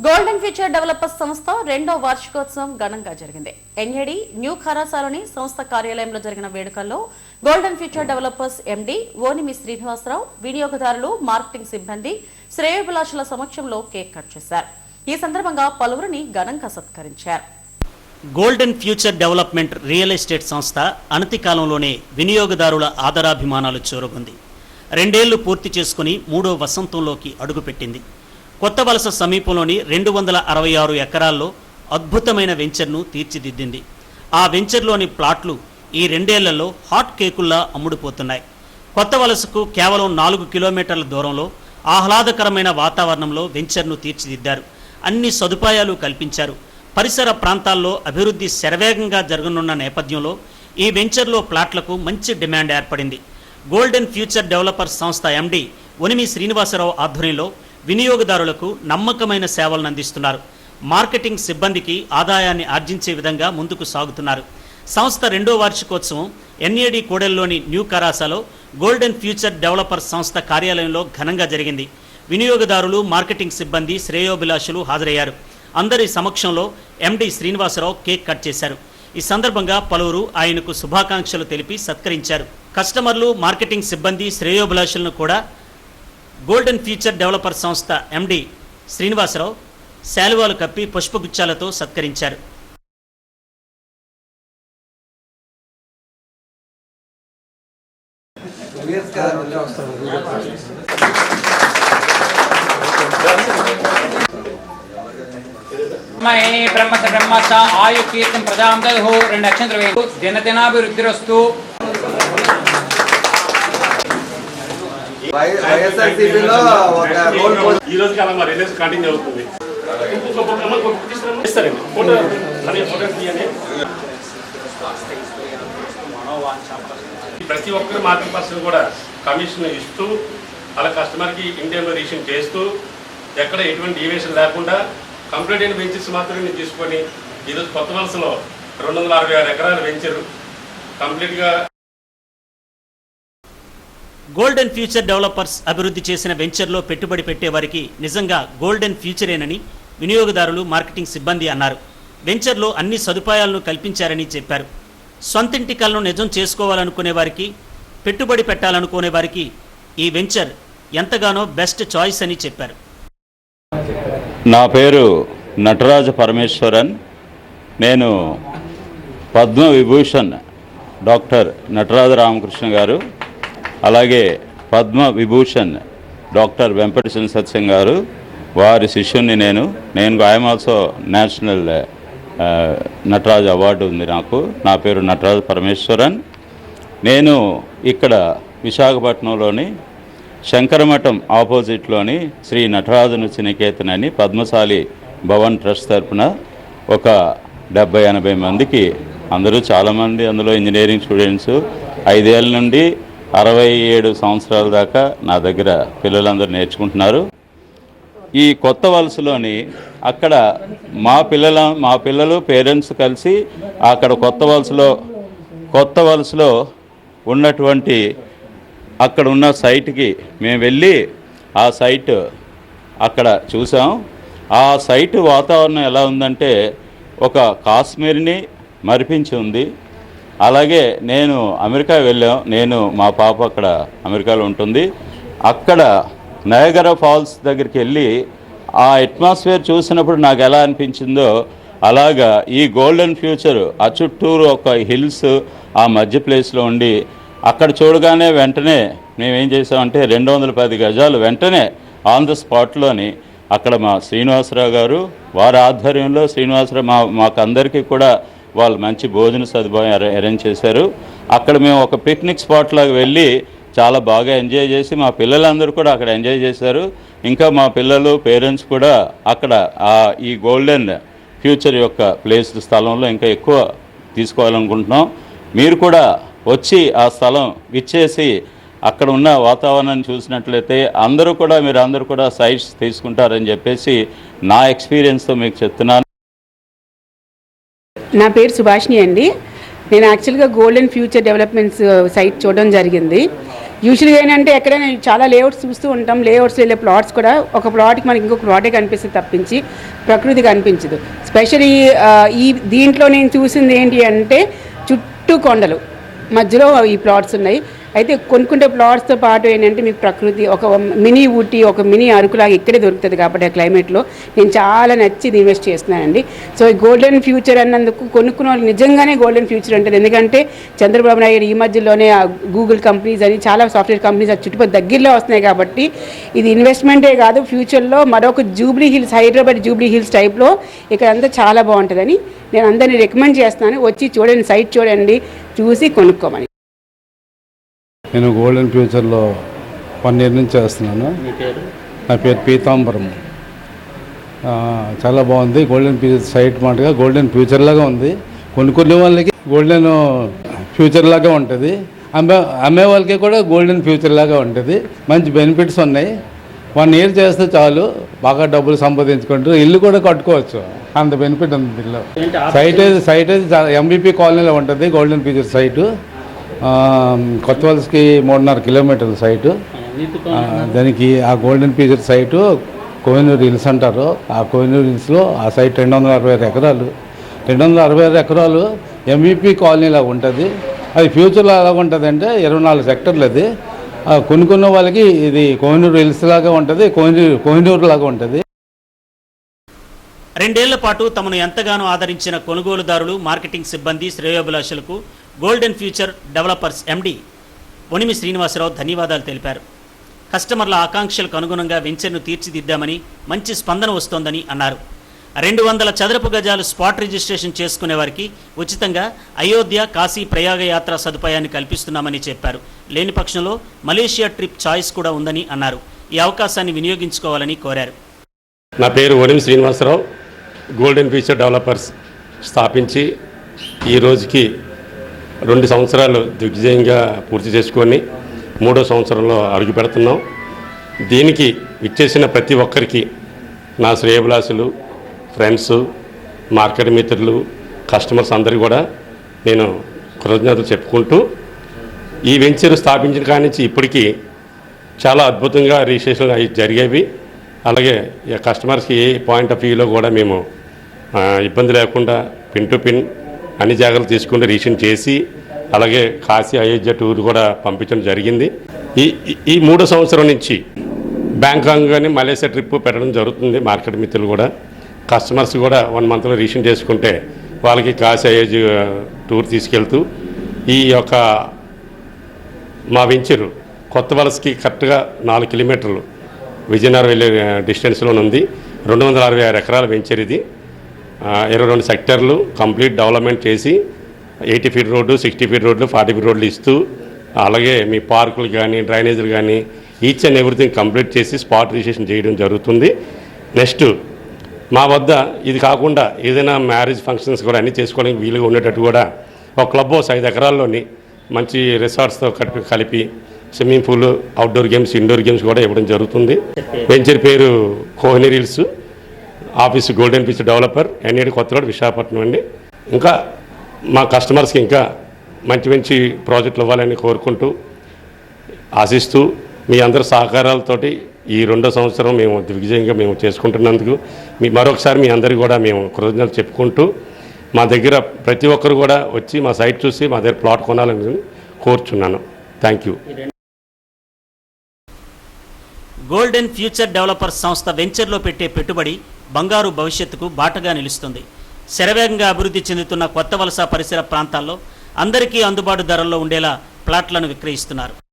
Golden future developers సంస్థ రెండో వార్షికోత్సవం ఘనంగా జరిగింది. ఎన్ఏడి న్యూ ఖరాసాలోని సంస్థ కార్యాలయంలో జరిగిన వేడుకల్లో golden future developers MD Onimi Srinivasa Rao, వినియోగదారులు, మార్కెటింగ్ సిబ్బంది, శ్రేయోభిలాషుల సమక్షంలో కేక్ కట్ చేశారు. ఈ సందర్భంగా పలువురిని ఘనంగా సత్కరించారు. Golden future development real estate సంస్థ అనతి కాలంలోనే వినియోగదారుల ఆదరాభిమానాలు చూరగొంది. 2 ఏళ్లు పూర్తి చేసుకుని 3వ వసంతంలోకి అడుగుపెట్టింది. కొత్త వలస సమీపంలోని 266 ఎకరాల్లో అద్భుతమైన వెంచర్ను తీర్చిదిద్దింది. ఆ వెంచర్లోని ప్లాట్లు ఈ 2 ఏళ్లలో హాట్ కేకుల్లా అమ్ముడుపోతున్నాయి. కొత్త వలసకు కేవలం 4 కిలోమీటర్ల దూరంలో ఆహ్లాదకరమైన వాతావరణంలో వెంచర్ను తీర్చిదిద్దారు. అన్ని సదుపాయాలు కల్పించారు. పరిసర ప్రాంతాల్లో అభివృద్ధి శరవేగంగా జరగనున్న నేపథ్యంలో ఈ వెంచర్లో ప్లాట్లకు మంచి డిమాండ్ ఏర్పడింది. గోల్డెన్ ఫ్యూచర్ డెవలపర్స్ సంస్థ ఎండీ ఓనిమి శ్రీనివాసరావు ఆధ్వర్యంలో వినియోగదారులకు నమ్మకమైన సేవలను అందిస్తున్నారు. మార్కెటింగ్ సిబ్బందికి ఆదాయాన్ని ఆర్జించే విధంగా ముందుకు సాగుతున్నారు. సంస్థ 2వ వార్షికోత్సవం ఎన్ఏడి కోడెల్లోని న్యూ కరాసాలో గోల్డెన్ ఫ్యూచర్ డెవలపర్స్ సంస్థ కార్యాలయంలో ఘనంగా జరిగింది. వినియోగదారులు, మార్కెటింగ్ సిబ్బంది, శ్రేయోభిలాషులు హాజరయ్యారు. అందరి సమక్షంలో ఎండీ శ్రీనివాసరావు కేక్ కట్ చేశారు. ఈ సందర్భంగా పలువురు ఆయనకు శుభాకాంక్షలు తెలిపి సత్కరించారు. కస్టమర్లు, మార్కెటింగ్ సిబ్బంది, శ్రేయోభిలాషులను కూడా గోల్డెన్ ఫ్యూచర్ డెవలపర్ సంస్థ ఎండీ శ్రీనివాసరావు శాలువాలు కప్పి పుష్పగుచ్చాలతో సత్కరించారు. బ్రహ్మస ఆయు కీర్తం ప్రజాం దధు 2 అక్షంతలు వేయండి. దినదినాభివృద్ధిరస్తు. ఈ రోజు కాలం రిలీజ్ కంటిన్యూ అవుతుంది. ప్రతి ఒక్కరు మార్కెట్ పర్సన్ కూడా కమిషన్ ఇస్తూ అలా కస్టమర్కి ఇండియన్ రీషన్ చేస్తూ ఎక్కడ ఎటువంటి డీవియేషన్ లేకుండా కంప్లీట్ అయిన వెంచర్స్ మాత్రమే తీసుకొని ఈరోజు కొత్త వలసలో 266 ఎకరాలు వెంచరు కంప్లీట్గా. గోల్డెన్ ఫ్యూచర్ డెవలపర్స్ అభివృద్ధి చేసిన వెంచర్లో పెట్టుబడి పెట్టే వారికి నిజంగా గోల్డెన్ ఫ్యూచరేనని వినియోగదారులు, మార్కెటింగ్ సిబ్బంది అన్నారు. వెంచర్లో అన్ని సదుపాయాలను కల్పించారని చెప్పారు. సొంతింటి కలను నిజం చేసుకోవాలనుకునే వారికి, పెట్టుబడి పెట్టాలనుకునే వారికి ఈ వెంచర్ ఎంతగానో బెస్ట్ చాయిస్ అని చెప్పారు. నా పేరు నటరాజ పరమేశ్వరన్. నేను పద్మవిభూషణ్ డాక్టర్ నటరాజ రామకృష్ణ గారు, అలాగే పద్మవిభూషణ్ డాక్టర్ వెంపటిశన్ సత్యం గారు వారి శిష్యుని నేను I'm also national Nataraj award ఉంది నాకు. నా పేరు నటరాజ పరమేశ్వరన్. నేను ఇక్కడ విశాఖపట్నంలోని శంకరమఠం ఆపోజిట్లోని శ్రీ నటరాజ నృత్య నికేతన్ అని పద్మశాలి భవన్ ట్రస్ట్ తరఫున ఒక 70-80 మందికి, అందరూ చాలామంది అందులో ఇంజనీరింగ్ స్టూడెంట్స్ 5 ఏళ్ళ నుండి 67 సంవత్సరాల దాకా నా దగ్గర పిల్లలందరూ నేర్చుకుంటున్నారు. ఈ కొత్త వలసలోని అక్కడ మా పిల్లలు పేరెంట్స్ కలిసి అక్కడ కొత్త వలసలో ఉన్నటువంటి అక్కడ ఉన్న సైట్కి మేము వెళ్ళి ఆ సైట్ అక్కడ చూసాం. ఆ సైట్ వాతావరణం ఎలా ఉందంటే ఒక కాశ్మీర్ని మరిపించి ఉంది. అలాగే నేను అమెరికా వెళ్ళాం. మా పాప అక్కడ అమెరికాలో ఉంటుంది. అక్కడ నయాగరా ఫాల్స్ దగ్గరికి వెళ్ళి ఆ అట్మాస్ఫియర్ చూసినప్పుడు నాకు ఎలా అనిపించిందో అలాగా ఈ గోల్డెన్ ఫ్యూచర్ ఆ చుట్టూరు ఒక హిల్స్ ఆ మధ్య ప్లేస్లో ఉండి అక్కడ చూడగానే వెంటనే మేమేం చేసామంటే 210 గజాలు వెంటనే ఆన్ ద స్పాట్లోని అక్కడ మా శ్రీనివాసరావు గారు వారి ఆధ్వర్యంలో మాకు అందరికీ కూడా వాళ్ళు మంచి భోజన సదుపాయం అరేంజ్ చేశారు. అక్కడ మేము ఒక పిక్నిక్ స్పాట్ లాగా వెళ్ళి చాలా బాగా ఎంజాయ్ చేసి మా పిల్లలందరూ కూడా అక్కడ ఎంజాయ్ చేశారు. ఇంకా మా పిల్లలు, పేరెంట్స్ కూడా అక్కడ ఈ గోల్డెన్ ఫ్యూచర్ యొక్క స్థలంలో ఇంకా ఎక్కువ తీసుకోవాలనుకుంటున్నాం. మీరు కూడా వచ్చి ఆ స్థలం విచ్చేసి అక్కడ ఉన్న వాతావరణాన్ని చూసినట్లయితే మీరందరూ కూడా సైట్స్ తీసుకుంటారని చెప్పేసి నా ఎక్స్పీరియన్స్తో మీకు చెప్తున్నాను. నా పేరు సుభాషిణి అండి. నేను యాక్చువల్గా గోల్డెన్ ఫ్యూచర్ డెవలప్మెంట్స్ సైట్ చూడడం జరిగింది. యూజువల్గా ఏంటంటే ఎక్కడైనా చాలా లేఅవుట్స్ చూస్తూ ఉంటాం, లేఅవుట్స్ వెళ్ళే ప్లాట్స్ కూడా ఒక ప్లాట్కి మనకి ఇంకొక ప్లాటే కనిపిస్తుంది తప్పించి ప్రకృతి కనిపించదు. స్పెషల్లీ ఈ దీంట్లో నేను చూసింది ఏంటి అంటే చుట్టూ కొండలు మధ్యలో ఈ ప్లాట్స్ ఉన్నాయి. అయితే కొనుక్కుంటే ప్లాట్స్తో పాటు ఏంటంటే మీకు ప్రకృతి ఒక మినీ ఊటీ, ఒక మినీ అరకులాగా ఇక్కడే దొరుకుతుంది కాబట్టి ఆ క్లైమేట్లో నేను చాలా నచ్చి ఇది ఇన్వెస్ట్ చేస్తున్నానండి. సో ఈ గోల్డెన్ ఫ్యూచర్ అన్నందుకు కొనుక్కున్న వాళ్ళు నిజంగానే గోల్డెన్ ఫ్యూచర్ అంటారు. ఎందుకంటే చంద్రబాబు నాయుడు ఈ మధ్యలోనే ఆ గూగుల్ కంపెనీస్ అని చాలా సాఫ్ట్వేర్ కంపెనీస్ ఆ చుట్టుపక్కల దగ్గరలో వస్తున్నాయి కాబట్టి ఇది ఇన్వెస్ట్మెంటే కాదు, ఫ్యూచర్లో మరొక Jubilee hills, Hyderabad Jubilee hills టైప్లో ఇక్కడ అంతా చాలా బాగుంటుందని నేను అందరినీ రికమెండ్ చేస్తున్నాను. వచ్చి చూడండి, సైట్ చూడండి, చూసి కొనుక్కోమని. నేను గోల్డెన్ ఫ్యూచర్లో 1 year నుంచి చేస్తున్నాను. నా పేరు పీతాంబరం. చాలా బాగుంది. గోల్డెన్ ఫ్యూచర్ సైట్ మాటగా గోల్డెన్ ఫ్యూచర్ లాగా ఉంది. కొన్ని వాళ్ళకి గోల్డెన్ ఫ్యూచర్ లాగా ఉంటుంది, అమ్మే వాళ్ళకి కూడా గోల్డెన్ ఫ్యూచర్ లాగా ఉంటుంది. మంచి బెనిఫిట్స్ ఉన్నాయి. 1 year చేస్తే చాలు, బాగా డబ్బులు సంపాదించుకుంటూ ఇల్లు కూడా కట్టుకోవచ్చు, అంత బెనిఫిట్ ఉంది ఇల్లు. సైట్ ఎంబీపీ కాలనీలో ఉంటుంది గోల్డెన్ ఫ్యూచర్ సైటు. కొత్త వలసకి 3.5 kilometers సైటు. దానికి ఆ golden future site Kohinoor hills అంటారు. ఆ కోహినూర్ హిల్స్లో ఆ సైట్ 266 ఎకరాలు. 266 ఎకరాలు ఎంబీపీ కాలనీలా ఉంటుంది. అది ఫ్యూచర్లో ఎలా ఉంటుంది అంటే 24 సెక్టర్లు. అది కొనుక్కున్న వాళ్ళకి ఇది కోహినూర్ హిల్స్ లాగా ఉంటుంది, కోహినూర్ లాగా ఉంటుంది. 2 ఏళ్ల పాటు తమను ఎంతగానో ఆదరించిన కొనుగోలుదారులు, మార్కెటింగ్ సిబ్బంది, శ్రేయోభిలాషులకు గోల్డెన్ ఫ్యూచర్ డెవలపర్స్ ఎండి వనిమి శ్రీనివాసరావు ధన్యవాదాలు తెలిపారు. కస్టమర్ల ఆకాంక్షలకు అనుగుణంగా వెంచర్ను తీర్చిదిద్దామని మంచి స్పందన వస్తోందని అన్నారు. 200 చదరపు గజాలు స్పాట్ రిజిస్ట్రేషన్ చేసుకునే వారికి ఉచితంగా అయోధ్య, కాశీ, ప్రయాగ యాత్ర సదుపాయాన్ని కల్పిస్తున్నామని చెప్పారు. లేని పక్షంలో మలేషియా ట్రిప్ చాయిస్ కూడా ఉందని అన్నారు. ఈ అవకాశాన్ని వినియోగించుకోవాలని కోరారు. నా పేరు వనిమి శ్రీనివాసరావు. గోల్డెన్ ఫ్యూచర్ డెవలపర్స్ స్థాపించి ఈ రోజుకి 2 సంవత్సరాలు దిగ్విజయంగా పూర్తి చేసుకొని 3వ సంవత్సరంలో అడుగు పెడుతున్నాం. దీనికి ఇచ్చేసిన ప్రతి ఒక్కరికి నా శ్రేయభిలాషులు, ఫ్రెండ్స్, మార్కెట్ మిత్రులు, కస్టమర్స్ అందరికీ కూడా నేను కృతజ్ఞతలు చెప్పుకుంటూ, ఈ వెంచర్ స్థాపించిన కాడి నుంచి ఇప్పటికీ చాలా అద్భుతంగా రిజిస్ట్రేషన్ జరిగేవి. అలాగే కస్టమర్స్కి ఏ పాయింట్ ఆఫ్ వ్యూలో కూడా మేము ఇబ్బంది లేకుండా పిన్ టు పిన్ అన్ని జాగ్రత్తలు తీసుకుంటూ రిజిస్ట్రేషన్ చేసి, అలాగే కాశీ, అయోధ్య టూర్ కూడా పంపించడం జరిగింది. ఈ 3వ సంవత్సరం నుంచి బ్యాంకాక్ కానీ మలేషియా ట్రిప్ పెట్టడం జరుగుతుంది. మార్కెట్ మిత్రులు కూడా, కస్టమర్స్ కూడా 1 monthలో రిజిస్ట్రేషన్ చేసుకుంటే వాళ్ళకి కాశీ, అయోధ్య టూర్ తీసుకెళ్తూ ఈ యొక్క మా వెంచరు కొత్త వలసకి కరెక్ట్గా 4 kilometers విజయనగరం వెళ్ళే డిస్టెన్స్లో ఉంది. 266 ఎకరాల వెంచర్ ఇది. 22 సెక్టర్లు కంప్లీట్ డెవలప్మెంట్ చేసి 80 feet రోడ్డు, 60 feet రోడ్లు, 40 feet రోడ్లు ఇస్తూ, అలాగే మీ పార్కులు కానీ, డ్రైనేజీలు కానీ ఈచ్ అండ్ ఎవ్రీథింగ్ కంప్లీట్ చేసి స్పాట్ రిజిస్ట్రేషన్ చేయడం జరుగుతుంది. నెక్స్ట్ మా వద్ద ఇది కాకుండా ఏదైనా మ్యారేజ్ ఫంక్షన్స్ కూడా అన్నీ చేసుకోవడానికి వీలుగా ఉండేటట్టు కూడా ఒక క్లబ్ హౌస్ 5 ఎకరాల్లోని మంచి రిసార్ట్స్తో కలిపి swimming pool, outdoor games, indoor games కూడా ఇవ్వడం జరుగుతుంది. వెంచర్ పేరు Kohinoor hills, office golden future developer, NAD Kothaguda, Visakhapatnam అండి. ఇంకా మా కస్టమర్స్కి ఇంకా మంచి మంచి ప్రాజెక్టులు ఇవ్వాలని కోరుకుంటూ, ఆశిస్తూ మీ అందరి సహకారాలతోటి ఈ 2వ సంవత్సరం మేము దిగ్విజయంగా మేము చేసుకుంటున్నందుకు మరొకసారి మీ అందరికీ కూడా మేము కృతజ్ఞతలు చెప్పుకుంటూ, మా దగ్గర ప్రతి ఒక్కరు కూడా వచ్చి మా సైట్ చూసి మా దగ్గర ప్లాట్ కొనాలని కోరుచున్నాను. Thank you. Golden future developers సంస్థ వెంచర్లో పెట్టే పెట్టుబడి బంగారు భవిష్యత్తుకు బాటగా నిలుస్తుంది. శరవేగంగా అభివృద్ధి చెందుతున్న కొత్త వలస పరిసర ప్రాంతాల్లో అందరికీ అందుబాటు ధరల్లో ఉండేలా ప్లాట్లను విక్రయిస్తున్నారు.